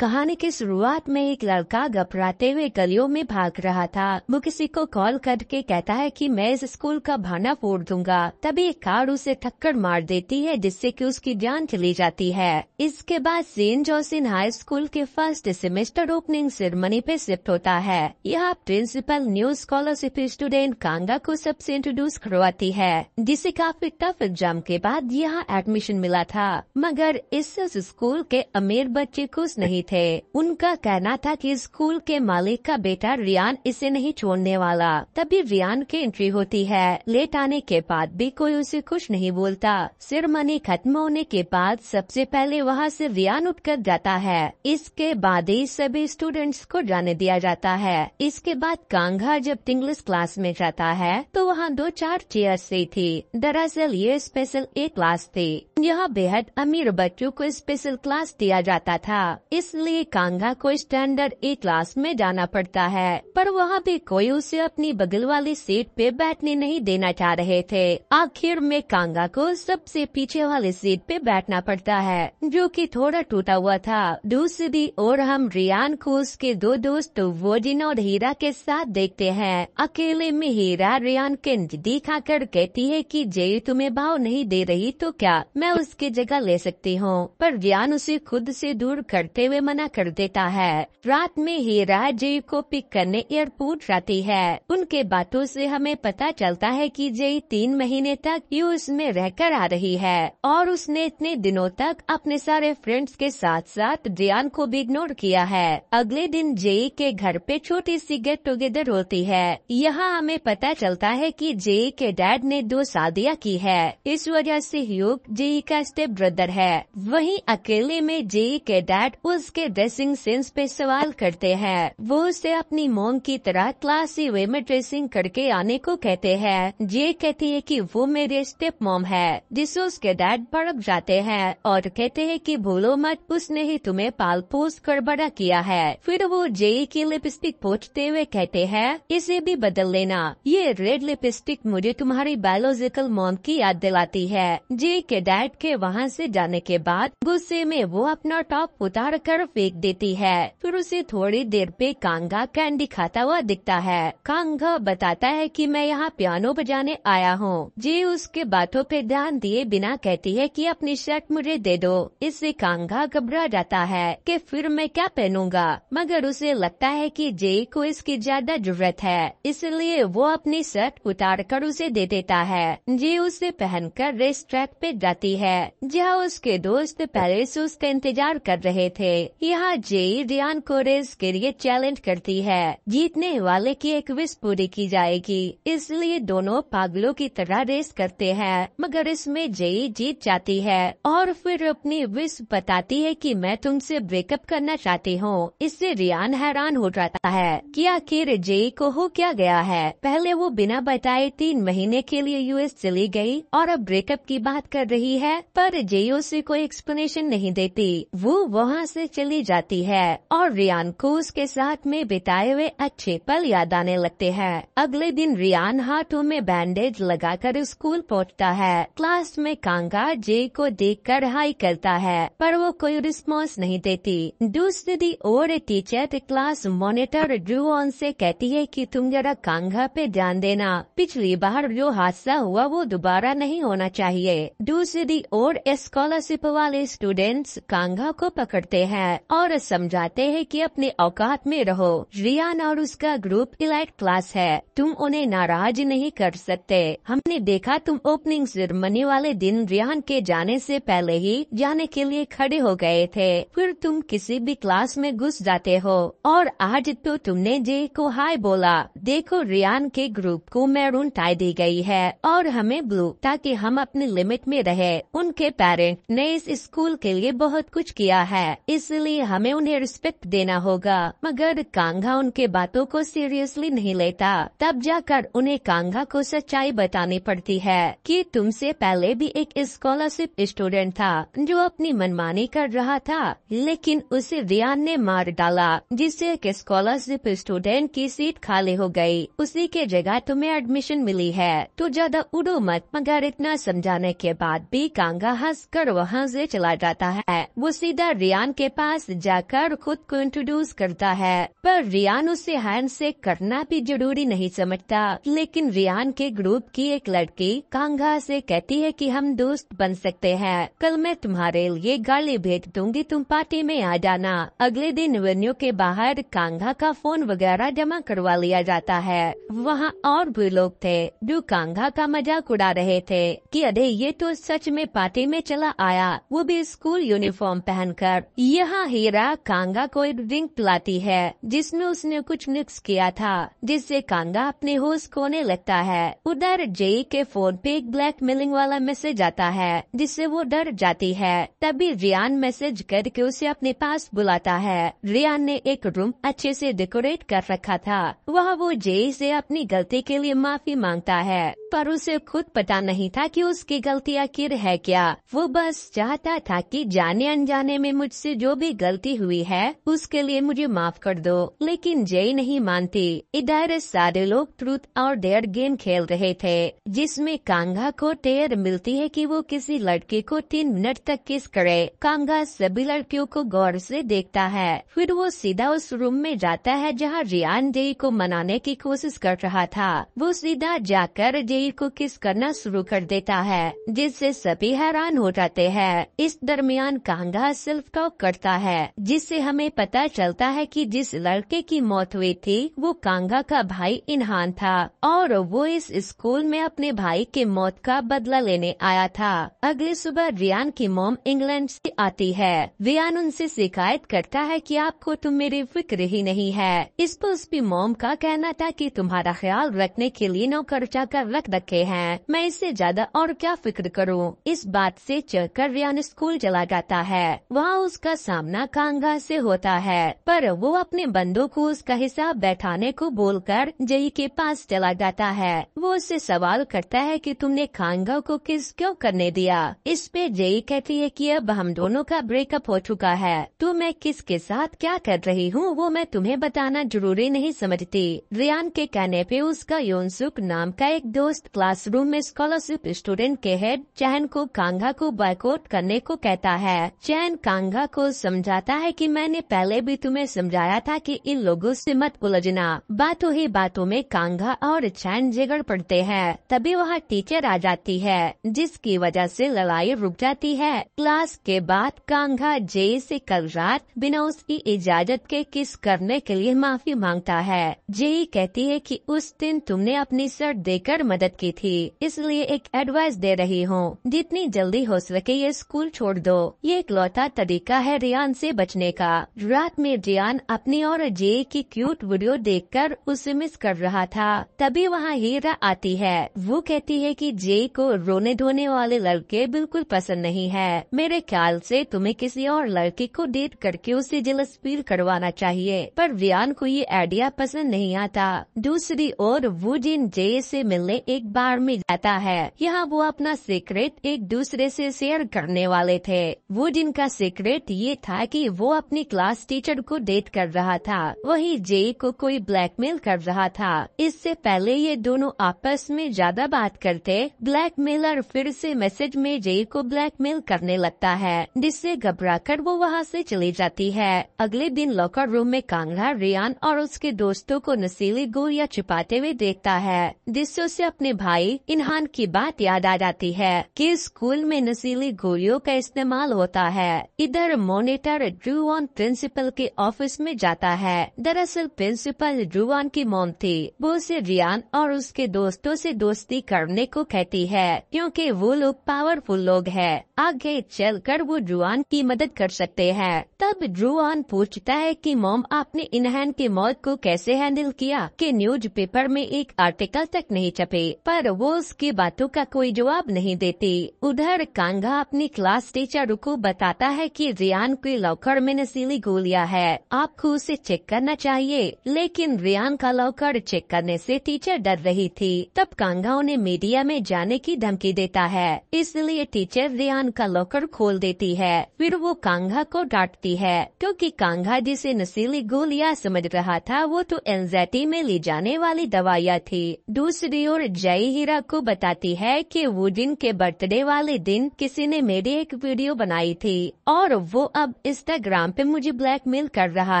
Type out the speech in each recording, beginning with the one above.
कहानी की शुरुआत में एक लड़का घबराते हुए गलियों में भाग रहा था। वो किसी को कॉल करके कहता है कि मैं इस स्कूल का भाना फोड़ दूंगा। तभी एक कार उसे टक्कर मार देती है जिससे कि उसकी जान चली जाती है। इसके बाद सेंट जोसेफ हाई स्कूल के फर्स्ट सेमेस्टर ओपनिंग सेरेमनी पे शिफ्ट होता है। यहाँ प्रिंसिपल न्यू स्कॉलरशिप स्टूडेंट कांगा को सबसे इंट्रोड्यूस करवाती है, जिसे काफी टफ एग्जाम के बाद यहाँ एडमिशन मिला था। मगर इस स्कूल के अमीर बच्चे खुश नहीं थे। उनका कहना था कि स्कूल के मालिक का बेटा रियान इसे नहीं छोड़ने वाला। तभी रियान की एंट्री होती है। लेट आने के बाद भी कोई उसे कुछ नहीं बोलता। सेरेमनी खत्म होने के बाद सबसे पहले वहाँ से रियान उठकर जाता है। इसके बाद ही सभी स्टूडेंट्स को जाने दिया जाता है। इसके बाद कांगा जब इंग्लिश क्लास में जाता है तो वहाँ 2-4 चेयर्स से थी। दरअसल ये स्पेशल ए क्लास थी। यहाँ बेहद अमीर बच्चों को स्पेशल क्लास दिया जाता था, इसलिए कांगा को स्टैंडर्ड ए क्लास में जाना पड़ता है। पर वहाँ भी कोई उसे अपनी बगल वाली सीट पे बैठने नहीं देना चाह रहे थे। आखिर में कांगा को सबसे पीछे वाली सीट पे बैठना पड़ता है, जो कि थोड़ा टूटा हुआ था। दूसरी ओर हम रियान को उसके 2 दोस्त वोजिन और हीरा के साथ देखते हैं। अकेले में हीरा रियान के दिखाकर कहती है कि जे तुम्हें भाव नहीं दे रही तो क्या मैं उसकी जगह ले सकती हूँ, पर रियान उसे खुद से दूर करते हुए मना कर देता है। रात में हीरा जे को पिक करने एयरपोर्ट जाती है। उनके बातों से हमें पता चलता है कि जे 3 महीने तक यूएस में रहकर आ रही है और उसने इतने दिनों तक अपने सारे फ्रेंड्स के साथ साथ रियान को भी इग्नोर किया है। अगले दिन जे के घर पे छोटी सी गेट टुगेदर होती है। यहाँ हमें पता चलता है कि जे के डैड ने 2 शादियाँ की है, इस वजह से ह्यूग जे का स्टेप ब्रदर है। वहीं अकेले में जे के डैड उसके ड्रेसिंग सेंस पे सवाल करते हैं। वो उसे अपनी मॉम की तरह क्लासी वे में ड्रेसिंग करके आने को कहते हैं। जे कहती है कि वो मेरे स्टेप मॉम है, जिससे उसके डैड भड़क जाते हैं और कहते हैं कि भूलो मत, उसने ही तुम्हें पाल पोस कर बड़ा किया है। फिर वो जे की लिपस्टिक पोंछते हुए कहते हैं इसे भी बदल लेना, ये रेड लिपस्टिक मुझे तुम्हारी बायोलॉजिकल मॉम की याद दिलाती है। जे के डैड के वहाँ से जाने के बाद गुस्से में वो अपना टॉप उतार कर फेंक देती है। फिर उसे थोड़ी देर पे कांगा कैंडी खाता हुआ दिखता है। कांगा बताता है कि मैं यहाँ पियानो बजाने आया हूँ। जे उसके बातों पे ध्यान दिए बिना कहती है कि अपनी शर्ट मुझे दे दो। इससे कांगा घबरा जाता है कि फिर मैं क्या पहनूंगा, मगर उसे लगता है कि जे को इसकी ज्यादा जरूरत है, इसलिए वो अपनी शर्ट उतार कर उसे दे देता है। जे उसे पहनकर रेस ट्रैक पे जाती है, जहाँ उसके दोस्त पहले से उसका इंतजार कर रहे थे। यहाँ जे रियान को रेस के लिए चैलेंज करती है। जीतने वाले की एक विश पूरी की जाएगी, इसलिए दोनों पागलों की तरह रेस करते हैं। मगर इसमें जे जीत जाती है और फिर अपनी विश बताती है कि मैं तुमसे ब्रेकअप करना चाहती हूँ। इससे रियान हैरान हो जाता है कि आखिर जे को हो क्या गया है। पहले वो बिना बताए 3 महीने के लिए यूएस चली गई और अब ब्रेकअप की बात कर रही है, पर जे उसे कोई एक्सप्लेनेशन नहीं देती। वो वहाँ से चली जाती है और रियान को उसके साथ में बिताए हुए अच्छे पल याद आने लगते हैं। अगले दिन रियान हाथों में बैंडेज लगाकर स्कूल पहुँचता है। क्लास में कांगा जे को देखकर हाई करता है, पर वो कोई रिस्पॉन्स नहीं देती। दूसरी ओर टीचर क्लास मॉनिटर ड्रूऑन से कहती है कि तुम जरा कांगा पे ध्यान देना, पिछली बार जो हादसा हुआ वो दोबारा नहीं होना चाहिए। दूसरी ओर स्कॉलरशिप वाले स्टूडेंट्स कांगा को पकड़ते हैं और समझाते हैं कि अपने औकात में रहो। रियान और उसका ग्रुप इलाइट क्लास है, तुम उन्हें नाराज नहीं कर सकते। हमने देखा तुम ओपनिंग सेरेमनी वाले दिन रियान के जाने से पहले ही जाने के लिए खड़े हो गए थे, फिर तुम किसी भी क्लास में घुस जाते हो और आज तो तुमने जे को हाय बोला। देखो रियान के ग्रुप को मैरून टाई दी गई है और हमें ब्लू, ताकि हम अपनी लिमिट में रहे। उनके पेरेंट ने इस स्कूल के लिए बहुत कुछ किया है, इसलिए हमें उन्हें रिस्पेक्ट देना होगा। मगर कांगा उनके बातों को सीरियसली नहीं लेता। तब जाकर उन्हें कांगा को सच्चाई बतानी पड़ती है कि तुमसे पहले भी एक स्कॉलरशिप स्टूडेंट था जो अपनी मनमानी कर रहा था, लेकिन उसे रियान ने मार डाला, जिससे एक स्कॉलरशिप स्टूडेंट की सीट खाली हो गई। उसी के जगह तुम्हें एडमिशन मिली है, तो ज्यादा उड़ो मत। मगर इतना समझाने के बाद भी कांगा हंसकर वहाँ से चला जाता है। वो सीधा रियान के पास पास जाकर खुद को इंट्रोड्यूस करता है, पर रियान उसे हैंडशेक करना भी जरूरी नहीं समझता। लेकिन रियान के ग्रुप की एक लड़की कांगा से कहती है कि हम दोस्त बन सकते हैं, कल मैं तुम्हारे लिए गाड़ी भेज दूंगी, तुम पार्टी में आ जाना। अगले दिन वेन्यू के बाहर कांगा का फोन वगैरह जमा करवा लिया जाता है। वहाँ और भी लोग थे जो कांगा का मजाक उड़ा रहे थे कि अरे ये तो सच में पार्टी में चला आया, वो भी स्कूल यूनिफॉर्म पहनकर। यहाँ हीरा कांगा को एक ड्रिंक पिलाती है जिसमें उसने कुछ मिक्स किया था, जिससे कांगा अपने होश खोने लगता है। उधर जेई के फोन पे एक ब्लैकमेलिंग वाला मैसेज आता है जिससे वो डर जाती है। तभी रियान मैसेज करके उसे अपने पास बुलाता है। रियान ने एक रूम अच्छे से डेकोरेट कर रखा था। वह वो जेई से अपनी गलती के लिए माफी मांगता है, पर उसे खुद पता नहीं था कि उसकी गलती आखिर है क्या। वो बस चाहता था कि जाने अनजाने में मुझसे जो भी गलती हुई है उसके लिए मुझे माफ कर दो, लेकिन जेई नहीं मानती। इधर सारे लोग ट्रूथ और डेयर गेम खेल रहे थे जिसमें कांगा को डेयर मिलती है कि वो किसी लड़के को 3 मिनट तक किस करे। कांगा सभी लड़कियों को गौर से देखता है, फिर वो सीधा उस रूम में जाता है जहाँ रियान जेई को मनाने की कोशिश कर रहा था। वो सीधा जाकर जेई को किस करना शुरू कर देता है जिससे सभी हैरान हो जाते हैं। इस दरमियान कांगा सेल्फ टॉक करता है जिससे हमें पता चलता है कि जिस लड़के की मौत हुई थी वो कांगा का भाई इनहान था और वो इस स्कूल में अपने भाई के मौत का बदला लेने आया था। अगली सुबह रियान की मॉम इंग्लैंड से आती है। रियान उनसे शिकायत करता है कि आपको तुम मेरी फिक्र ही नहीं है। इस पर उसकी मॉम का कहना था कि तुम्हारा ख्याल रखने के लिए नौकर चाकर रख रखे हैं, मैं इससे ज्यादा और क्या फिक्र करूं। इस बात से चढ़कर रियान स्कूल चला जाता है। वहाँ उसका सामना कांगा से होता है, पर वो अपने बंदों को उसका हिसाब बैठाने को बोलकर जेई के पास चला जाता है। वो उससे सवाल करता है कि तुमने कांगा को किस क्यों करने दिया। इस पे जेई कहती है कि अब हम दोनों का ब्रेकअप हो चुका है, तो मैं किसके साथ क्या कर रही हूँ वो मैं तुम्हें बताना जरूरी नहीं समझती। रियान के कहने पे उसका योनसुक नाम का एक दोस्त क्लासरूम में स्कॉलरशिप स्टूडेंट के हेड चैन को कांगा को बॉयकॉट करने को कहता है। चैन कांगा को समझाता है कि मैंने पहले भी तुम्हें समझाया था कि इन लोगों से मत उलझना। बातों ही बातों में कांगा और चैन झगड़ पड़ते हैं। तभी वहाँ टीचर आ जाती है जिसकी वजह से लड़ाई रुक जाती है। क्लास के बाद कांगा जेई से कल रात बिना उसकी इजाजत के किस करने के लिए माफी मांगता है। जेई कहती है कि उस दिन तुमने अपनी शर्ट देकर मदद की थी, इसलिए एक एडवाइस दे रही हूँ, जितनी जल्दी हो सके ये स्कूल छोड़ दो। ये इकलौता तरीका है रियान से बचने का। रात में रियान अपनी और जेई की क्यूट वीडियो देखकर उसे मिस कर रहा था। तभी वहाँ हीरा आती है। वो कहती है कि जेई को रोने धोने वाले लड़के बिल्कुल पसंद नहीं है। मेरे ख्याल से तुम्हें किसी और लड़की को डेट करके उसे जेलस फील करवाना चाहिए, पर रियान को ये आइडिया पसंद नहीं आता। दूसरी ओर वो जिन जेई से मिलने एक बार में जाता है। यहाँ वो अपना सीक्रेट एक दूसरे से शेयर करने वाले थे। वो जिनका सीक्रेट ये था कि वो अपनी क्लास टीचर को डेट कर रहा था, वही जेई को कोई ब्लैकमेल कर रहा था। इससे पहले ये दोनों आपस में ज्यादा बात करते, ब्लैकमेलर फिर से मैसेज में जेई को ब्लैकमेल करने लगता है, जिससे घबराकर वो वहाँ से चली जाती है। अगले दिन लॉकर रूम में कांगा रियान और उसके दोस्तों को नशीली गोलियां छुपाते हुए देखता है, जिससे उसे अपने भाई इनहान की बात याद आ जाती है कि स्कूल में नशीली गोलियों का इस्तेमाल होता है। इधर मॉनिटर ड्रूऑन प्रिंसिपल के ऑफिस में जाता है। दरअसल प्रिंसिपल ड्रूऑन की मॉम थी। वो उसे रियान और उसके दोस्तों से दोस्ती करने को कहती है क्योंकि वो लोग पावरफुल लोग हैं। आगे चलकर वो ड्रूऑन की मदद कर सकते हैं। तब ड्रूऑन पूछता है कि मॉम आपने इनहान की मौत को कैसे हैंडल किया कि न्यूज़पेपर में एक आर्टिकल तक नहीं छपे, पर वो उसकी बातों का कोई जवाब नहीं देती। उधर कांगा अपनी क्लास टीचर को बताता है कि रियान के लॉकर में नशीली गोलियां है, आपको उसे चेक करना चाहिए। लेकिन रियान का लॉकर चेक करने से टीचर डर रही थी। तब कांगा उन्हें मीडिया में जाने की धमकी देता है, इसलिए टीचर रियान का लॉकर खोल देती है। फिर वो कांगा को डांटती है क्योंकि कांगा जिसे नशीली गोलियां समझ रहा था वो तो एंजाइटी में ली जाने वाली दवाइयाँ थी। दूसरी ओर जय हीरा को बताती है कि वो दिन के बर्थडे वाले दिन किसी ने मेरी एक वीडियो बनाई थी और वो अब इंस्टाग्राम पे मुझे ब्लैकमेल कर रहा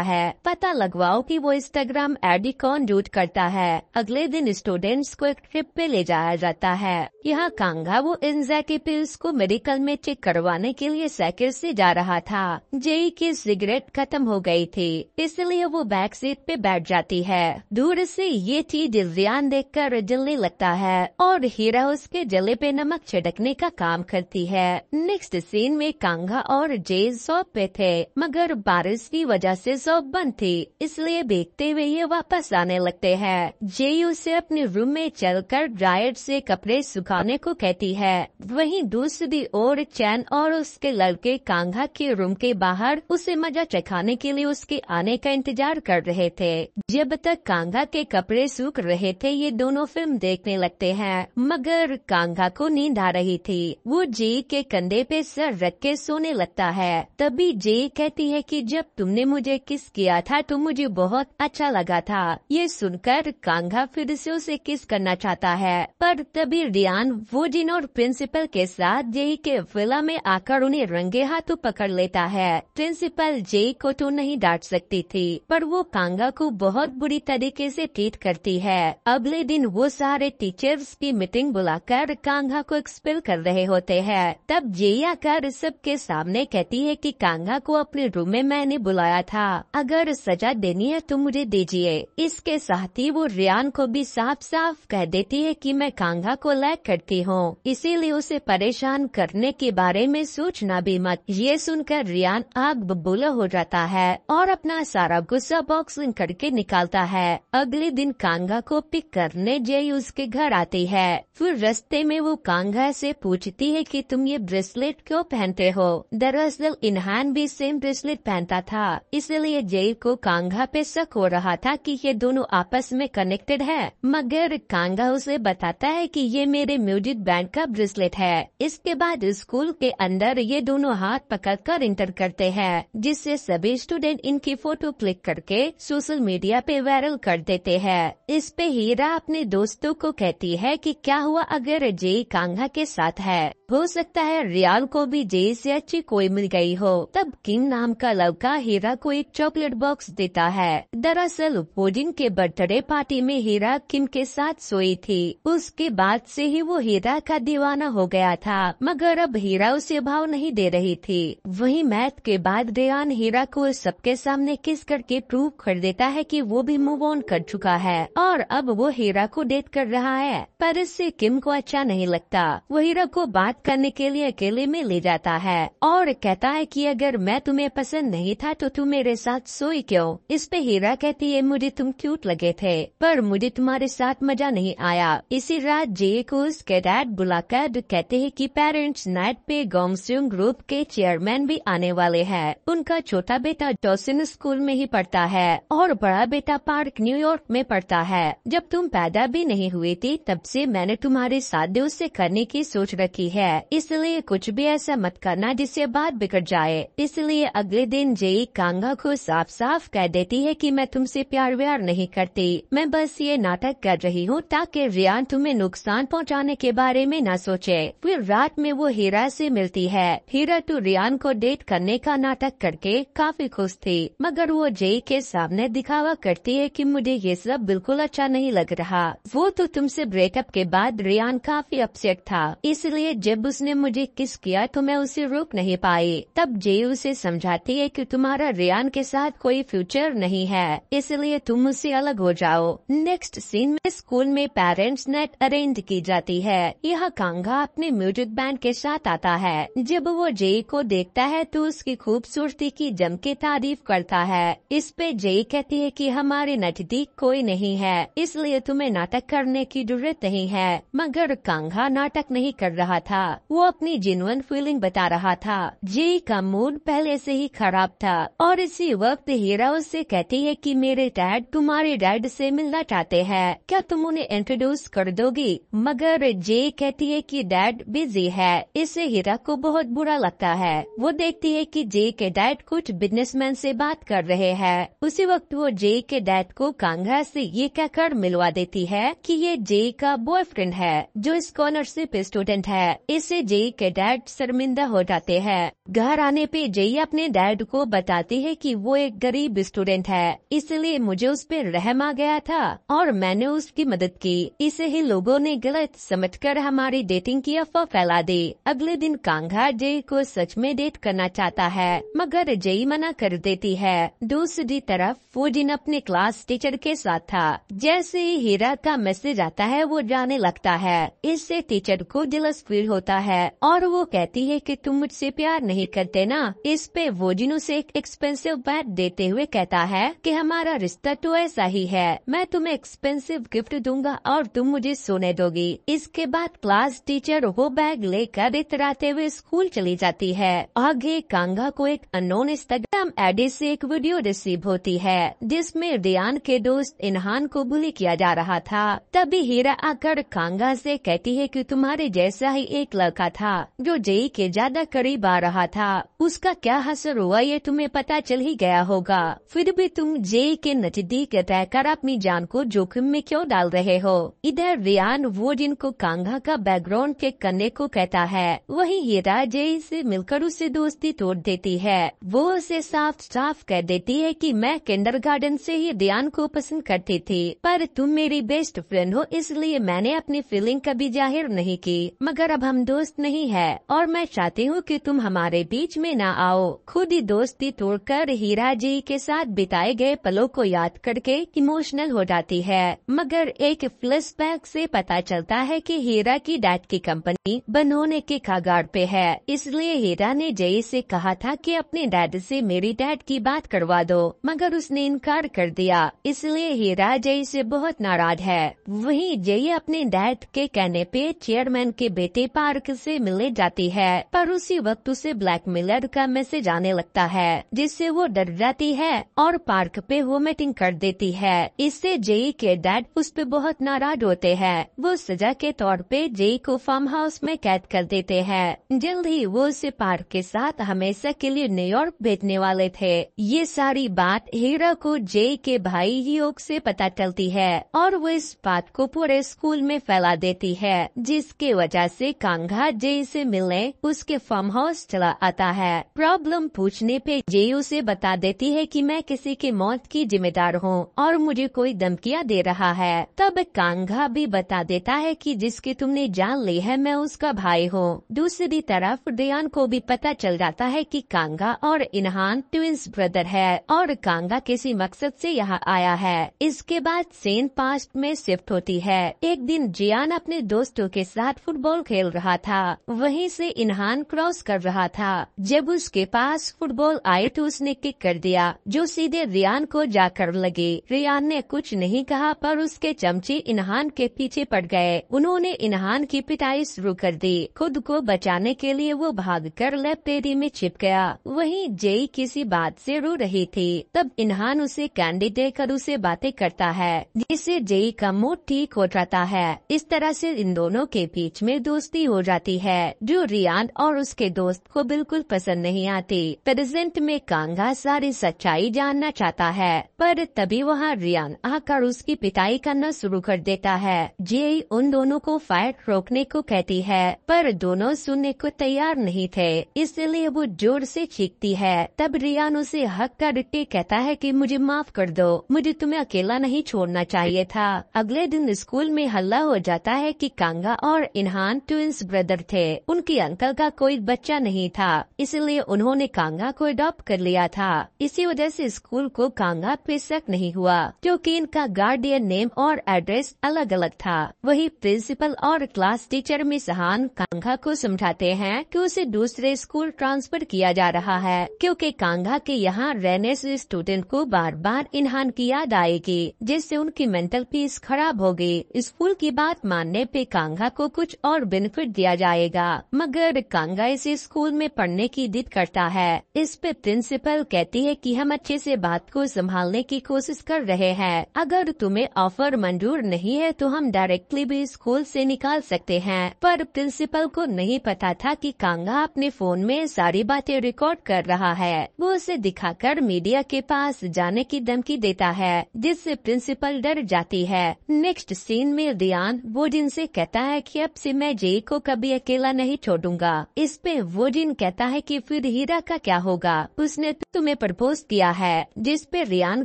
है, पता लगवाओ कि वो इंस्टाग्राम आईडी कौन रूट करता है। अगले दिन स्टूडेंट्स को एक ट्रिप पे ले जाया जाता है। यहाँ कांगा वो इंजा के पिल्स को मेडिकल में चेक करवाने के लिए साइकिल से जा रहा था। जेई की सिगरेट खत्म हो गई थी, इसलिए वो बैक सीट पे बैठ जाती है। दूर से ये चीज रियान देखकर जलने लगता है और हीरा उसके जले पे नमक छिड़कने का काम करती है। नेक्स्ट सीन में कांगा और जे शॉप पे थे, मगर बारिश की वजह से शॉप बंद थी, इसलिए देखते हुए ये वापस आने लगते हैं। जे उसे अपने रूम में चलकर ड्रायर से कपड़े सुखाने को कहती है। वहीं दूसरी ओर चैन और उसके लड़के कांगा के रूम के बाहर उसे मजा चखाने के लिए उसके आने का इंतजार कर रहे थे। जब तक कांगा के कपड़े सूख रहे थे ये दोनों फिल्म देखने लगते हैं, मगर कांगा को नींद आ रही थी। वो जे के कंधे पे सर रख के सोने लगता है। तभी जे कहती है कि जब तुमने मुझे किस किया था तो मुझे बहुत अच्छा लगा था। ये सुनकर कांगा फिर से उसे किस करना चाहता है, पर तभी रियान वोजिन और प्रिंसिपल के साथ जे के विला में आकर उन्हें रंगे हाथों पकड़ लेता है। प्रिंसिपल जे को तो नहीं डांट सकती थी, पर वो कांगा को बहुत बुरी तरीके से ट्रीट करती है। अगले दिन वो सारे टीचर्स की मीटिंग बुलाकर कांगा को एक्सपेल कर रहे होते हैं। तब जे आकर सबके सामने कहती है कि कांगा को अपने रूम में मैंने बुलाया था, अगर सजा देनी है तो मुझे दीजिए। इसके साथ ही वो रियान को भी साफ साफ कह देती है कि मैं कांगा को लाइक करती हूँ, इसीलिए उसे परेशान करने के बारे में सोचना भी मत। ये सुनकर रियान आग बबूला हो जाता है और अपना सारा गुस्सा बॉक्सिंग करके निकालता है। अगले दिन कांगा को पिक करने जय उसके घर आती है। फिर रास्ते में वो कांगा से पूछती है कि तुम ये ब्रेसलेट क्यों पहनते हो। दरअसल इनहान भी सेम ब्रेसलेट पहनता था, इसलिए जय को कांगा पे शक हो रहा था कि ये दोनों आपस में कनेक्टेड है, मगर कांगा उसे बताता है कि ये मेरे म्यूजिक बैंड का ब्रेसलेट है। इसके बाद स्कूल के अंदर ये दोनों हाथ पकड़कर इंटर करते हैं, जिससे सभी स्टूडेंट इनकी फोटो क्लिक करके सोशल मीडिया पे वायरल कर देते हैं। इस पे हीरा अपने दोस्तों को कहती है कि क्या हुआ अगर जे कांगा के साथ है, हो सकता है रियान को भी जे से अच्छी कोई मिल गई हो। तब किम नाम का लड़का हीरा को एक चॉकलेट बॉक्स देता है। दरअसल वोजिन के बर्थडे पार्टी में हीरा किम के साथ सोई थी, उसके बाद से ही वो हीरा का दीवाना हो गया था, मगर अब हीरा उसे भाव नहीं दे रही थी। वहीं मैथ के बाद रियान हीरा को सबके सामने किस करके प्रूव कर देता है कि वो भी मूव ऑन कर चुका है और अब वो हीरा को डेट कर रहा है, पर इससे किम को अच्छा नहीं लगता। वो हीरा को बात करने के लिए अकेले में ले जाता है और कहता है कि अगर मैं तुम्हें पसंद नहीं था तो तुम मेरे साथ सोई क्यों। इस पे हीरा कहती है मुझे तुम क्यूट लगे थे, पर मुझे तुम्हारे साथ मजा नहीं आया। इसी रात जे को उसके डैड बुलाकर कहते हैं कि पेरेंट्स नाइट पे गोमस्यूंग ग्रुप के चेयरमैन भी आने वाले हैं। उनका छोटा बेटा डॉसन स्कूल में ही पढ़ता है और बड़ा बेटा पार्क न्यूयॉर्क में पढ़ता है। जब तुम पैदा भी नहीं हुई थी तब से मैंने तुम्हारे शादी उससे करने की सोच रखी है, इसलिए कुछ भी ऐसा मत करना जिससे बात बिगड़ जाए। इसलिए अगले दिन जेई कांगा को साफ साफ कह देती है कि मैं तुमसे प्यार व्यार नहीं करती, मैं बस ये नाटक कर रही हूँ ताकि रियान तुम्हें नुकसान पहुँचाने के बारे में न सोचे। फिर रात में वो हीरा से मिलती है। हीरा तो रियान को डेट करने का नाटक करके काफी खुश थी, मगर वो जेई के सामने दिखावा करती है कि मुझे ये सब बिल्कुल अच्छा नहीं लग रहा। वो तो तुमसे ब्रेकअप के बाद रियान काफी अपसेट था, इसलिए जब उसने मुझे किस किया तो मैं उसे रोक नहीं पाई। तब जे उसे समझाती है कि तुम्हारा रियान के साथ कोई फ्यूचर नहीं है, इसलिए तुम उससे अलग हो जाओ। नेक्स्ट सीन में स्कूल में पेरेंट्स नाइट अरेंज की जाती है। यह कांगा अपने म्यूजिक बैंड के साथ आता है। जब वो जे को देखता है तो उसकी खूबसूरती की जम के तारीफ करता है। इस पे जे कहती है कि हमारे नजदीक कोई नहीं है, इसलिए तुम्हें नाटक करने की जरूरत नहीं है। मगर कांगा नाटक नहीं कर रहा था, वो अपनी जेन्युइन फीलिंग बता रहा था। जे का मूड पहले से ही खराब था और इसी वक्त हीरा उससे कहती है कि मेरे डैड तुम्हारे डैड से मिलना चाहते हैं, क्या तुम उन्हें इंट्रोड्यूस कर दोगी? मगर जे कहती है कि डैड बिजी है। इससे हीरा को बहुत बुरा लगता है। वो देखती है कि जे के डैड कुछ बिजनेसमैन से बात कर रहे हैं। उसी वक्त वो जे के डैड को कांगा से ये कहकर मिलवा देती है कि ये जे का बॉयफ्रेंड है जो स्कॉलरशिप स्टूडेंट है। इससे जे के डैड शर्मिंदा हो जाते हैं। घर आने पे जे अपने डैड को बताती है कि वो एक गरीब स्टूडेंट है, इसलिए मुझे उस पर रहम आ गया था और मैंने उसकी मदद की। इसे ही लोगों ने गलत समझकर हमारी डेटिंग की अफवाह फैला दी। अगले दिन कांगा जे को सच में डेट करना चाहता है, मगर जे मना कर देती है। दूसरी तरफ फूजिन अपने क्लास टीचर के साथ था। जैसे ही हीरा का मैसेज आता है वो जाने लगता है। इससे टीचर को जेलस फील होता है और वो कहती है कि तुम मुझसे प्यार नहीं करते ना। इस पे वोजिन उसे एक एक्सपेंसिव बैग देते हुए कहता है कि हमारा रिश्ता तो ऐसा ही है, मैं तुम्हें एक्सपेंसिव गिफ्ट दूंगा और तुम मुझे सोने दोगी। इसके बाद क्लास टीचर वो बैग लेकर इतराते हुए स्कूल चली जाती है। आगे कांगा को एक अननोन इंस्टाग्राम आईडी से एक वीडियो रिसीव होती है जिसमें रियान के दोस्त इनहान को बुली किया जा रहा था। तभी हीरा आकर कांगा से कहती है कि तुम्हारे जैसा ही एक लड़का था जो जेई के ज्यादा करीब आ रहा था, उसका क्या असर हुआ ये तुम्हें पता चल ही गया होगा। फिर भी तुम जेई के नजदीक रहकर अपनी जान को जोखिम में क्यों डाल रहे हो? इधर रियान वो जिनको कांगा का बैकग्राउंड चेक करने को कहता है, वहीं हीरा जेई से मिलकर उसे दोस्ती तोड़ देती है। वो उसे साफ साफ कह देती है कि मैं किंडरगार्टन से ही रियान को पसंद करती थी, पर तुम मेरी बेस्ट फ्रेंड हो इसलिए मैंने अपनी फीलिंग कभी जाहिर नहीं की। मगर अब हम दोस्त नहीं है और मैं चाहती हूँ कि तुम हमारे बीच में न आओ। खुद ही दोस्ती तोड़कर हीरा जी के साथ बिताए गए पलों को याद करके इमोशनल हो जाती है। मगर एक फ्लैशबैक से पता चलता है कि हीरा की डैड की कंपनी बंद होने के कगार पे है, इसलिए हीरा ने जय से कहा था कि अपने डैड से मेरी डैड की बात करवा दो, मगर उसने इनकार कर दिया। इसलिए हीरा जय से बहुत नाराज है। वहीं जय अपने डैड के कहने पे चेयरमैन के बेटे पार्क से मिलने जाती है, पर उसी वक्त उसे ब्लैकमेलर का मैसेज आने लगता है जिससे वो डर जाती है और पार्क पे वोमिटिंग कर देती है। इससे जय के डैड उस पे बहुत नाराज होते हैं। वो सजा के तौर पे जय को फार्म हाउस में कैद कर देते हैं। जल्द ही वो उसे पार्क के साथ हमेशा के लिए न्यूयॉर्क भेजने वाले थे। ये सारी बात हीरा को जय के भाई योग से पता चलती है और वो इस बात को पूरे स्कूल में फैला देती है, जिसके वजह से कांगा जय से मिलने उसके फार्म हाउस चला आता है। प्रॉब्लम पूछने पे जय उसे बता देती है कि मैं किसी की मौत की जिम्मेदार हूँ और मुझे कोई धमकियाँ दे रहा है। तब कांगा भी बता देता है कि जिसकी तुमने जान ली है मैं उसका भाई हूँ। दूसरी तरफ रियान को भी पता चल जाता है कि कांगा और इनहान ट्विंस ब्रदर है और कांगा किसी मकसद से यहाँ आया है। इसके बाद सीन पास्ट में शिफ्ट होती है। एक दिन जियान अपने दोस्तों के साथ फुटबॉल खेल रहा था, वहीं से इनहान क्रॉस कर रहा था। जब उसके पास फुटबॉल आई तो उसने किक कर दिया जो सीधे रियान को जाकर लगी। रियान ने कुछ नहीं कहा पर उसके चमचे इनहान के पीछे पड़ गए। उन्होंने इनहान की पिटाई शुरू कर दी। खुद को बचाने के लिए वो भागकर लाइब्रेरी में छिप गया। वहीं जय किसी बात से रो रही थी। तब इनहान उसे कैंडी देकर उसे बातें करता है जिससे जय का मूड ठीक हो जाता है। इस तरह से इन दोनों के बीच में दोस्ती हो जाती है जो रियान और उसके दोस्त को बिल्कुल पसंद नहीं आती। प्रेजेंट में कांगा सारी सच्चाई जानना चाहता है पर तभी वहाँ रियान आकर उसकी पिटाई करना शुरू कर देता है। जय उन दोनों को फाइट रोकने को कहती है पर दोनों सुनने को तैयार नहीं थे, इसलिए वो जोर से चीखती है। तब रियान उसे हक करके कहता है कि मुझे माफ कर दो, मुझे तुम्हें अकेला नहीं छोड़ना चाहिए था। अगले दिन स्कूल में हल्ला हो जाता है कि कांगा और इनहान ट्विंस ब्रदर थे। उनकी अंकल का कोई बच्चा नहीं था, इसलिए उन्होंने कांगा को अडॉप्ट कर लिया था। इसी वजह से स्कूल को कांगा पे शक नहीं हुआ क्योंकि इनका गार्डियन नेम और एड्रेस अलग अलग था। वही प्रिंसिपल और क्लास टीचर में सहान कांगा को समझाते हैं कि उसे दूसरे स्कूल ट्रांसफर किया जा रहा है क्योंकि कांगा के यहाँ रहने से स्टूडेंट को बार बार इनहान की याद आएगी जिससे उनकी मेंटल पीस खराब होगी। स्कूल की बात मानने पे कांगा को कुछ और बेनिफिट दिया जाएगा, मगर कांगा इसे स्कूल में पढ़ने की जिद करता है। इस पे प्रिंसिपल कहती है कि हम अच्छे से बात को संभालने की कोशिश कर रहे हैं। अगर तुम्हें ऑफर मंजूर नहीं है तो हम डायरेक्टली भी स्कूल से निकाल सकते हैं। पर प्रिंसिपल को नहीं पता था कि कांगा अपने फोन में सारी बातें रिकॉर्ड कर रहा है। वो उसे दिखाकर मीडिया के पास जाने की धमकी देता है, जिससे प्रिंसिपल डर जाती है। नेक्स्ट सीन में रियान वोजिन से कहता है कि अब से मैं जेई को कभी अकेला नहीं छोड़ूंगा। इस पे वोजिन कहता है कि फिर हीरा का क्या होगा, उसने तुम्हें प्रपोज किया है। जिस पे रियान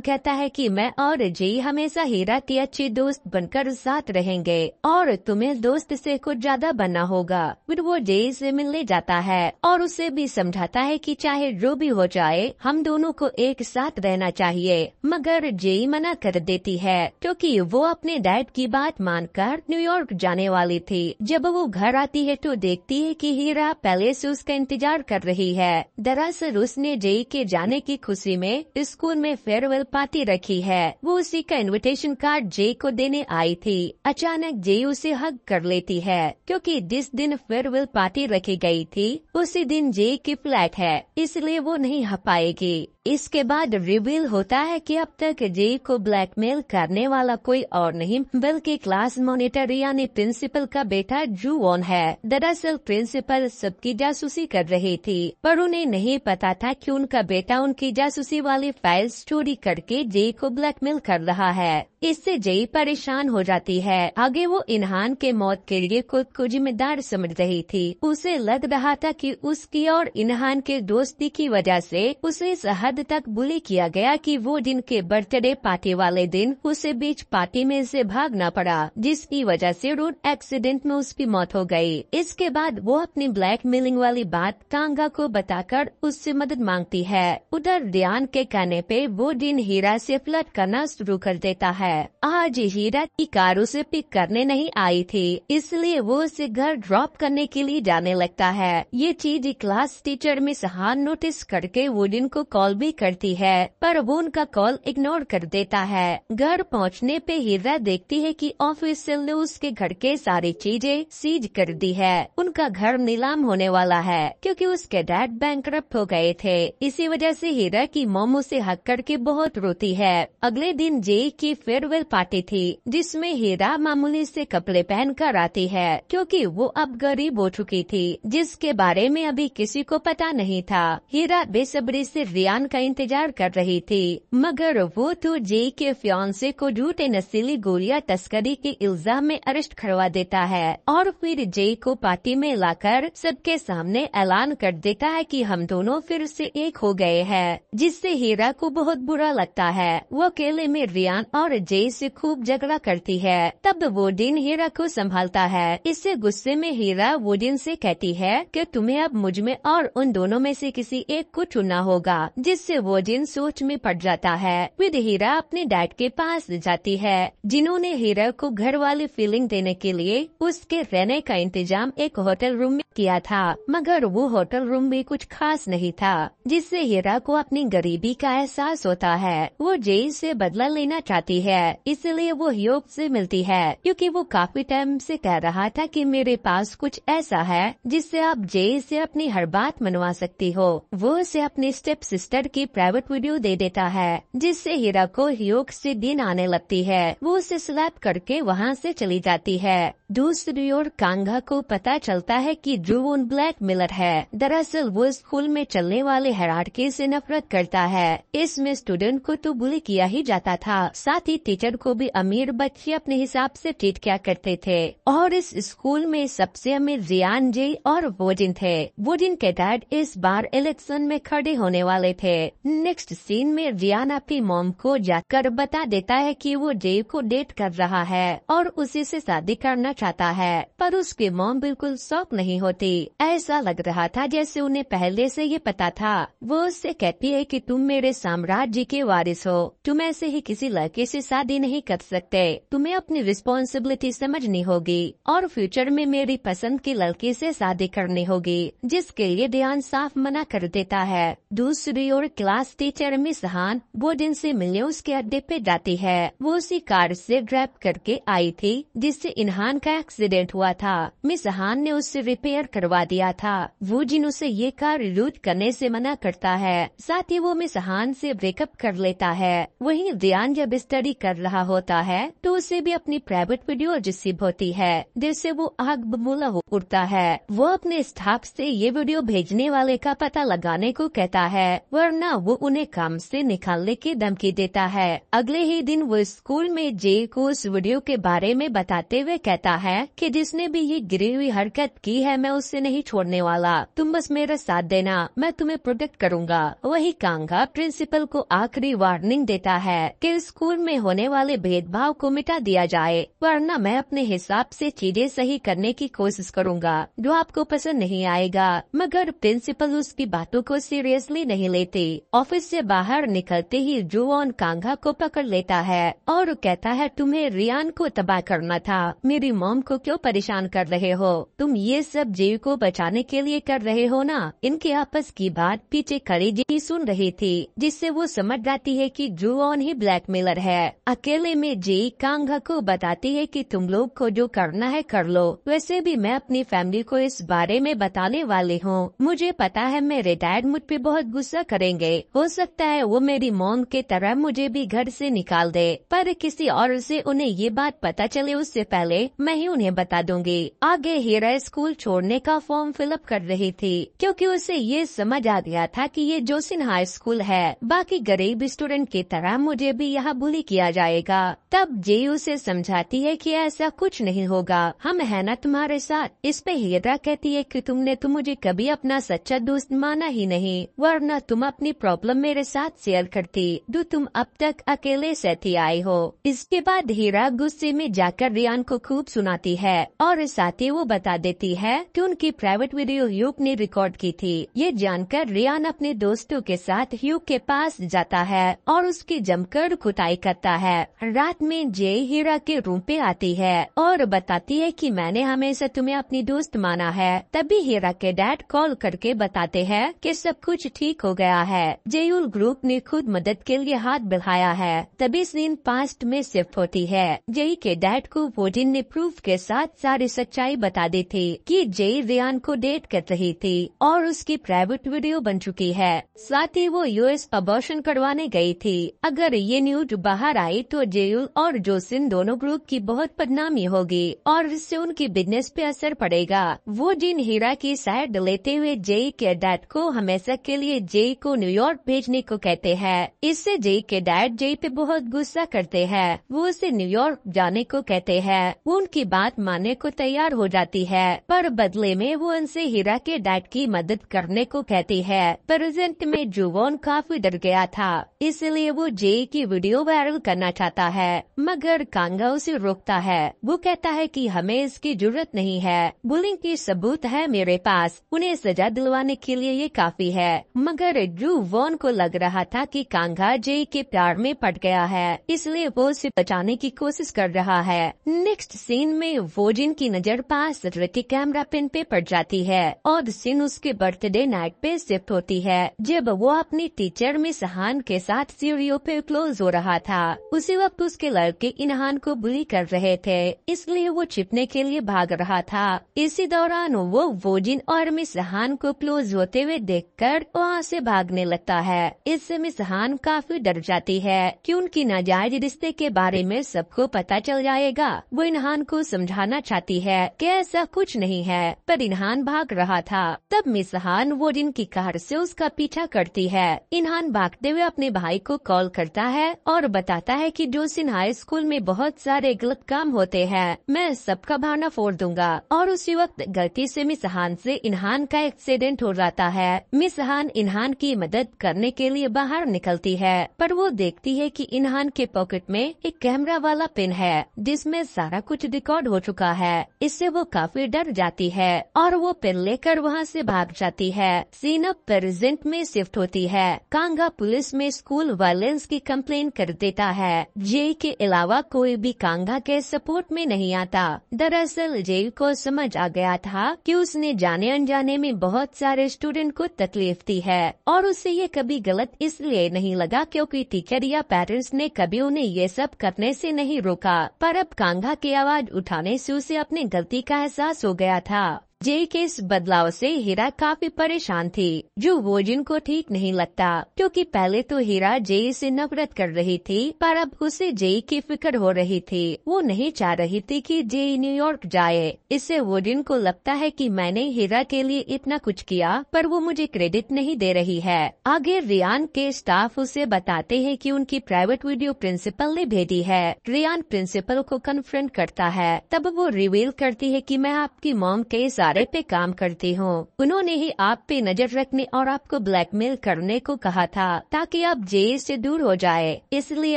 कहता है कि मैं और जेई हमेशा हीरा की अच्छी दोस्त बनकर साथ रहेंगे और तुम्हें दोस्त से कुछ ज्यादा बनना होगा। फिर वो जेई से मिलने जाता है और उसे भी समझाता है कि चाहे जो भी हो जाए हम दोनों को एक साथ रहना चाहिए। मगर जेई मना कर देती है क्योंकि वो अपने डैड की बात मानकर न्यूयॉर्क जाने वाली थी। जब वो घर आती है तो देखती है कि हीरा पहले से उसका इंतजार कर रही है। दरअसल उसने जेई के जाने की खुशी में स्कूल में फेयरवेल पार्टी रखी है। वो उसी का इनविटेशन कार्ड जेई को देने आई थी। अचानक जेई उसे हग कर लेती है क्योंकि जिस दिन फेयरवेल पार्टी रखी गई थी उसी दिन जेई की फ्लैट है, इसलिए वो नहीं आ पाएगी। इसके बाद रिवील होता है कि अब तक जेई को ब्लैकमेल करने वाला कोई और नहीं बल्कि क्लास मॉनिटर यानी प्रिंसिपल का बेटा जू वॉन है। दरअसल प्रिंसिपल सबकी जासूसी कर रही थी, पर उन्हें नहीं पता था कि उनका बेटा उनकी जासूसी वाली फाइल्स चोरी करके जेई को ब्लैकमेल कर रहा है। इससे जेई परेशान हो जाती है। आगे वो इनहान के मौत के लिए खुद को जिम्मेदार समझ रही थी। उसे लग रहा था कि उसकी और इनहान के दोस्ती की वजह से उसे इस हद तक बुली किया गया कि वो दिन के बर्थडे पार्टी वाले दिन उसे बीच पार्टी में से भागना पड़ा, जिसकी वजह से रोड एक्सीडेंट में उसकी मौत हो गई। इसके बाद वो अपनी ब्लैकमेलिंग वाली बात कांगा को बताकर उससे मदद मांगती है। उधर रियान के कहने पे वो दिन हीरा से फ्लर्ट करना शुरू कर देता है। आज हीरा की कार उसे पिक करने नहीं आई थी, इसलिए वो उसे घर ड्रॉप करने के लिए जाने लगता है। ये चीज क्लास टीचर मिस हान नोटिस करके वुडिन को कॉल भी करती है, पर वो उनका कॉल इग्नोर कर देता है। घर पहुंचने पे हीरा देखती है कि ऑफिसर ने उसके घर के सारी चीजें सीज कर दी है। उनका घर नीलाम होने वाला है क्योंकि उसके डैड बैंकरप्ट हो गए थे। इसी वजह से हीरा की मॉम उसे हक करके बहुत रोती है। अगले दिन जेई की फेयरवेल पार्टी थी जिसमें हीरा मामूली से कपड़े पहनकर आती है क्योंकि वो अब गरीब हो चुकी थी, जिसके बारे में अभी किसी को पता नहीं था। हीरा बेसब्री से रियान का इंतजार कर रही थी, मगर वो तो जेई के फियांसे को झूठे नशीली गोलियां तस्करी के इल्जाम में अरेस्ट करवा देता है और फिर जेई को पार्टी में लाकर सबके सामने ऐलान कर देता है कि हम दोनों फिर से एक हो गए हैं, जिससे हीरा को बहुत बुरा लगता है। वो अकेले में रियान और जेई से खूब झगड़ा करती है। तब वुडिन हीरा को संभालता है। इससे गुस्से में हीरा वुडिन से कहती है कि तुम्हें अब मुझ में और उन दोनों में से किसी एक को चुनना होगा, जिससे वुडिन सोच में पड़ जाता है। फिर हीरा अपने डैड के पास जाती है, जिन्होंने हीरा को घर वाली फीलिंग देने के लिए उसके रहने का इंतजाम एक होटल रूम में किया था, मगर वो होटल रूम भी कुछ खास नहीं था, जिससे हीरा को अपनी गरीबी का एहसास होता है। वो जेई से बदला लेना चाहती है, इसलिए वो ह्योब से मिलती है क्योंकि वो काफी टाइम से कह रहा था कि मेरे पास कुछ ऐसा है जिससे आप जेई से अपनी हर बात मनवा सकती हो। वो उसे अपनी स्टेप सिस्टर की प्राइवेट वीडियो दे देता है, जिससे हीरा को ह्योब से दिन आने लगती है। वो उसे स्लैप करके वहाँ से चली जाती है। दूसरी ओर कांगा को पता चलता है कि ड्रूवन ब्लैक मिलर है। दरअसल वो स्कूल में चलने वाले हायरार्की से नफरत करता है। इसमें स्टूडेंट को तो बुली किया ही जाता था, साथ ही टीचर को भी अमीर बच्चे अपने हिसाब से ट्रीट किया करते थे। और इस स्कूल में सबसे अमीर रियान, जेई और वुडिन थे। वुडिन के डैड इस बार इलेक्शन में खड़े होने वाले थे। नेक्स्ट सीन में रियान अपनी मॉम को जाकर बता देता है कि वो जेई को डेट कर रहा है और उसी से शादी करना चाहता है, पर उसकी मॉम बिल्कुल शॉक नहीं होती। ऐसा लग रहा था जैसे उन्हें पहले से ये पता था। वो उससे कहती है कि तुम मेरे साम्राज्य के वारिस हो, तुम ऐसे ही किसी लड़के से शादी नहीं कर सकते, तुम्हें अपनी रिस्पॉन्सिबिलिटी समझनी होगी और फ्यूचर में मेरी पसंद की लड़की से शादी करनी होगी, जिसके लिए ध्यान साफ मना कर देता है। दूसरी ओर क्लास टीचर मिस हान वुडिन से मिलने उसके अड्डे पे जाती है। वो उसी कार से ड्राइव करके आई थी जिससे इनहान का एक्सीडेंट हुआ था। मिस हान ने उससे रिपेयर करवा दिया था। वुडिन उसे ये कार यूज करने से मना करता है। साथ ही वो मिस हान से ब्रेक मेकअप कर लेता है। वहीं रियान जब स्टडी कर रहा होता है तो उसे भी अपनी प्राइवेट वीडियो रिसीव होती है, जिससे वो आग बबूला हो उठता है। वो अपने स्टाफ से ये वीडियो भेजने वाले का पता लगाने को कहता है, वरना वो उन्हें काम से निकालने की धमकी देता है। अगले ही दिन वो स्कूल में जे को उस वीडियो के बारे में बताते हुए कहता है कि जिसने भी ये गिरी हुई हरकत की है मैं उससे नहीं छोड़ने वाला, तुम बस मेरा साथ देना, मैं तुम्हें प्रोटेक्ट करूंगा। वही कांगा प्रिंसिपल को आखिरी वार्निंग देता है कि स्कूल में होने वाले भेदभाव को मिटा दिया जाए, वरना मैं अपने हिसाब से चीजें सही करने की कोशिश करूंगा जो आपको पसंद नहीं आएगा। मगर प्रिंसिपल उसकी बातों को सीरियसली नहीं लेती। ऑफिस से बाहर निकलते ही जुवॉन कांगा को पकड़ लेता है और कहता है, तुम्हें रियान को तबाह करना था, मेरी मॉम को क्यों परेशान कर रहे हो, तुम ये सब जे को बचाने के लिए कर रहे हो ना। इनके आपस की बात पीछे खड़ी जी सुन रही थी, जिससे वो समझ जाती है कि जुवॉन ही ब्लैकमेलर है। अकेले में जे कांगा को बताती है कि तुम लोग को जो करना है कर लो, वैसे भी मैं अपनी फैमिली को इस बारे में बताने वाली हूँ। मुझे पता है मेरे डैड मुझ पे बहुत गुस्सा करेंगे, हो सकता है वो मेरी मॉम के तरह मुझे भी घर से निकाल दे, पर किसी और से उन्हें ये बात पता चले उससे पहले मैं ही उन्हें बता दूंगी। आगे हीरा स्कूल छोड़ने का फॉर्म फिलअप कर रही थी, क्योंकि उसे ये समझ आ गया था कि ये जोसिन हाई स्कूल है, बाकी गरीब स्टूडेंट की तरह मुझे भी यहाँ बुली किया जाएगा। तब जे उसे समझाती है कि ऐसा कुछ नहीं होगा, हम है ना तुम्हारे साथ। इस पे हीरा कहती है कि तुमने तो मुझे कभी अपना सच्चा दोस्त माना ही नहीं, वरना तुम अपनी प्रॉब्लम मेरे साथ शेयर करती जो तुम अब तक अकेले सहती आई हो। इसके बाद हीरा गुस्से में जाकर रियान को खूब सुनाती है और साथ ही वो बता देती है कि उनकी प्राइवेट वीडियो ह्यूग ने रिकॉर्ड की थी। ये जानकर रियान अपने दोस्तों के साथ ह्यूग के पास जाता है और उसकी जमकर कुटाई करता है। रात में जे हीरा के रूम पे आती है और बताती है कि मैंने हमेशा तुम्हें अपनी दोस्त माना है। तभी हीरा के डैड कॉल करके बताते हैं कि सब कुछ ठीक हो गया है, जेयूल ग्रुप ने खुद मदद के लिए हाथ बढ़ाया है। तभी सीन पास्ट में शिफ्ट होती है। जेई के डैड को वोजिन ने प्रूफ के साथ सारी सच्चाई बता दी थी कि जेई रियान को डेट कर रही थी और उसकी प्राइवेट वीडियो बन चुकी है। साथ ही वो यूएस अबॉर्शन करवाने गई थी। अगर ये न्यूज बाहर आई तो जेयूल और जोसिन दोनों ग्रुप की बहुत बदनामी होगी और इससे उनकी बिजनेस पे असर पड़ेगा। वो जिन हीरा की साइड लेते हुए जेई के डैड को हमेशा के लिए जेई को न्यूयॉर्क भेजने को कहते हैं। इससे जेई के डैड जेई पे बहुत गुस्सा करते हैं। वो उसे न्यूयॉर्क जाने को कहते हैं। वो उनकी बात मानने को तैयार हो जाती है, पर बदले में वो उनसे हीरा के डैड की मदद करने को कहती है। प्रेजेंट में जुवॉन काफी डर गया था, इसलिए वो जेई की वीडियो वायरल करना चाहता है, मगर कांगा उसे रोकता है। वो कहता है कि हमें इसकी जरूरत नहीं है, बुलिंग की सबूत है मेरे पास, उन्हें सजा दिलवाने के लिए ये काफी है। मगर जुवॉन को लग रहा था कि कांगा जेई के प्यार में पड़ गया है, इसलिए वो उसे बचाने की कोशिश कर रहा है। नेक्स्ट सीन में वोजिन की नजर पास रिटी कैमरा पिन पे पड़ जाती है और सीन उसके बर्थडे नाइट पे शिफ्ट होती है, जब वो अपनी टीचर मिस हान के साथ सीढ़ियों पे क्लोज हो रहा था। उसी वक्त उसके लड़के इनहान को बुली कर रहे थे, इसलिए वो छिपने के लिए भाग रहा था। इसी दौरान वो वोजिन और मिस हान को क्लोज होते हुए देखकर वहाँ से भागने लगता है। इससे मिस हान काफी डर जाती है कि उनकी नाजायज रिश्ते के बारे में सबको पता चल जाएगा। वो इनहान को समझाना चाहती है कि ऐसा कुछ नहीं है, पर इनहान भाग रहा था। तब मिस हान वोजिन की कार से उसका पीछा करती है। इनहान भागते हुए अपने भाई को कॉल करता है और बताता है कि जोसिन हाई स्कूल में बहुत सारे गलत काम होते हैं, मैं सबका बहाना फोड़ दूंगा। और उसी वक्त गलती से मिस हान से इनहान का एक्सीडेंट हो जाता है। मिस हान इनहान की मदद करने के लिए बाहर निकलती है, पर वो देखती है कि इनहान के पॉकेट में एक कैमरा वाला पिन है जिसमें सारा कुछ रिकॉर्ड हो चुका है। इससे वो काफी डर जाती है और वो पिन लेकर वहाँ से भाग जाती है। सीन अब प्रेजेंट में शिफ्ट होती है। कांगा पुलिस में स्कूल वायलेंस की कंप्लेन कर देता है। जे के अलावा कोई भी कांगा के सपोर्ट में नहीं आता। दरअसल जे को समझ आ गया था कि उसने जाने अनजाने में बहुत सारे स्टूडेंट को तकलीफ दी है और उसे ये कभी गलत इसलिए नहीं लगा क्योंकि टीचर या पेरेंट्स ने कभी उन्हें ये सब करने से नहीं रोका। पर अब कांगा की आवाज उठाने से उसे अपनी गलती का एहसास हो गया था। जे के इस बदलाव से हीरा काफी परेशान थी, जो वोजिन को ठीक नहीं लगता, क्योंकि पहले तो हीरा जे से नफरत कर रही थी, पर अब उसे जे की फिक्र हो रही थी। वो नहीं चाह रही थी कि जे न्यूयॉर्क जाए। इससे वोजिन को लगता है कि मैंने हीरा के लिए इतना कुछ किया, पर वो मुझे क्रेडिट नहीं दे रही है। आगे रियान के स्टाफ उसे बताते हैं कि उनकी प्राइवेट वीडियो प्रिंसिपल ने भेजी है। रियान प्रिंसिपल को कन्फ्रंट करता है, तब वो रिवील करती है कि मैं आपकी मॉम के इशारे पे काम करती हूँ। उन्होंने ही आप पे नजर रखने और आपको ब्लैकमेल करने को कहा था, ताकि आप जे से दूर हो जाए। इसलिए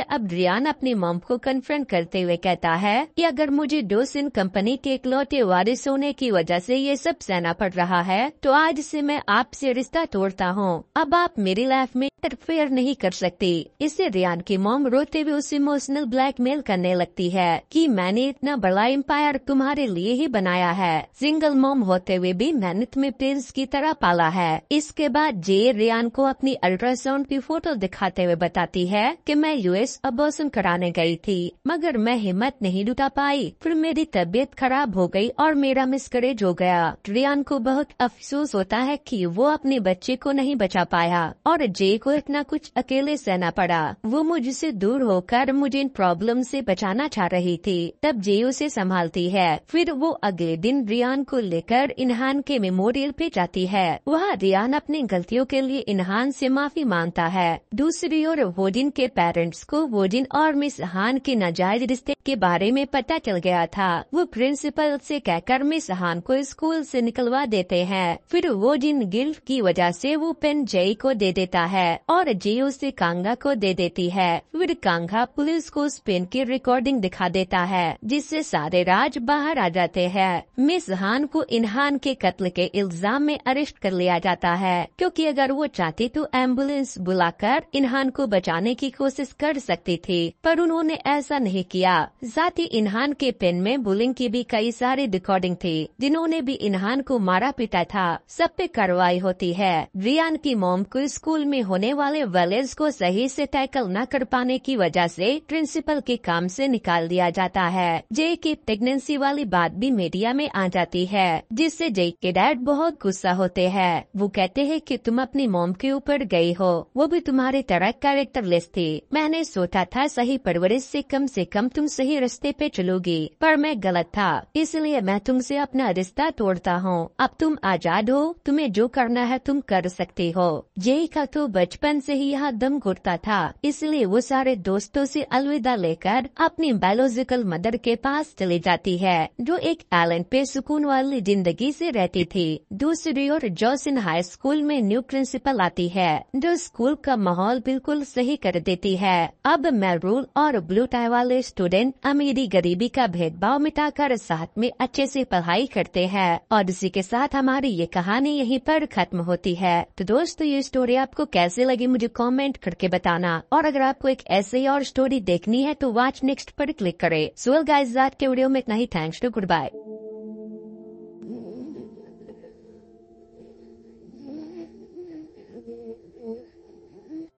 अब रियान अपनी मॉम को कन्फ्रंट करते हुए कहता है कि अगर मुझे डोसिन कंपनी के इकलौते वारिस होने की वजह से ये सब सहना पड़ रहा है, तो आज से मैं आपसे रिश्ता तोड़ता हूँ। अब आप मेरी लाइफ में इंटरफेयर नहीं कर सकती। इससे रियान की मॉम रोते हुए उसे इमोशनल ब्लैकमेल करने लगती है कि मैंने इतना बड़ा एम्पायर तुम्हारे लिए ही बनाया है। सिंगल मॉम होते हुए भी मेहनत में प्रिंस की तरह पाला है। इसके बाद जे रियान को अपनी अल्ट्रासाउंड की फोटो दिखाते हुए बताती है कि मैं यूएस अबॉर्शन कराने गई थी, मगर मैं हिम्मत नहीं जुटा पाई। फिर मेरी तबीयत खराब हो गई और मेरा मिसकैरेज हो गया। रियान को बहुत अफसोस होता है कि वो अपने बच्चे को नहीं बचा पाया और जे को इतना कुछ अकेले सहना पड़ा। वो मुझसे दूर होकर मुझे इन प्रॉब्लम से बचाना चाह रही थी। तब जे उसे संभालती है। फिर वो अगले दिन रियान को लेकर इनहान के मेमोरियल पे जाती है। वहाँ रियान अपनी गलतियों के लिए इनहान से माफी मांगता है। दूसरी ओर वोजिन के पेरेंट्स को वोजिन और मिस हान के नाजायज रिश्ते के बारे में पता चल गया था। वो प्रिंसिपल से कहकर मिस हान को स्कूल से निकलवा देते हैं। फिर वोजिन गिल्ट की वजह से वो पेन जे को दे देता है और जे उसे कांगा को दे देती है। फिर कांगा पुलिस को उस पेन की रिकॉर्डिंग दिखा देता है, जिससे सारे राज बाहर आ जाते हैं। मिस हान को इनहान के कत्ल के इल्जाम में अरेस्ट कर लिया जाता है, क्योंकि अगर वो चाहती तो एम्बुलेंस बुलाकर इनहान को बचाने की कोशिश कर सकती थी, पर उन्होंने ऐसा नहीं किया। साथ ही इनहान के पेन में बुलिंग की भी कई सारी रिकॉर्डिंग थी, जिन्होंने भी इनहान को मारा पीटा था। सब पे कार्रवाई होती है। रियान की मॉम को स्कूल में होने वाले वायलेंस को सही से टैकल न कर पाने की वजह से प्रिंसिपल के काम से निकाल दिया जाता है। जे की प्रेगनेंसी वाली बात भी मीडिया में आ जाती है, जिससे जे के डैड बहुत गुस्सा होते हैं। वो कहते हैं कि तुम अपनी मॉम के ऊपर गई हो, वो भी तुम्हारी तरह कैरेक्टरलेस थी। मैंने सोचा था सही परवरिश से कम तुम सही रास्ते पे चलोगी, पर मैं गलत था, इसलिए मैं तुमसे अपना रिश्ता तोड़ता हूँ। अब तुम आजाद हो, तुम्हें जो करना है तुम कर सकती हो। जे का तो बचपन से ही यहाँ दम घुटता था, इसलिए वो सारे दोस्तों से अलविदा लेकर अपनी बायोलॉजिकल मदर के पास चली जाती है, जो एक आइलैंड पे सुकून वाली जिंदगी से रहती थी। दूसरी ओर जोसिन हाई स्कूल में न्यू प्रिंसिपल आती है, जो स्कूल का माहौल बिल्कुल सही कर देती है। अब मैरून और ब्लू टाई वाले स्टूडेंट अमीरी गरीबी का भेदभाव मिटाकर साथ में अच्छे से पढ़ाई करते हैं। और इसी के साथ हमारी ये कहानी यहीं पर खत्म होती है। तो दोस्तों, ये स्टोरी आपको कैसे लगी मुझे कमेंट करके बताना, और अगर आपको एक ऐसे और स्टोरी देखनी है तो वॉच नेक्स्ट पर क्लिक करें। सो गाइस, आज के वीडियो में इतना ही। Thanks to, good bye.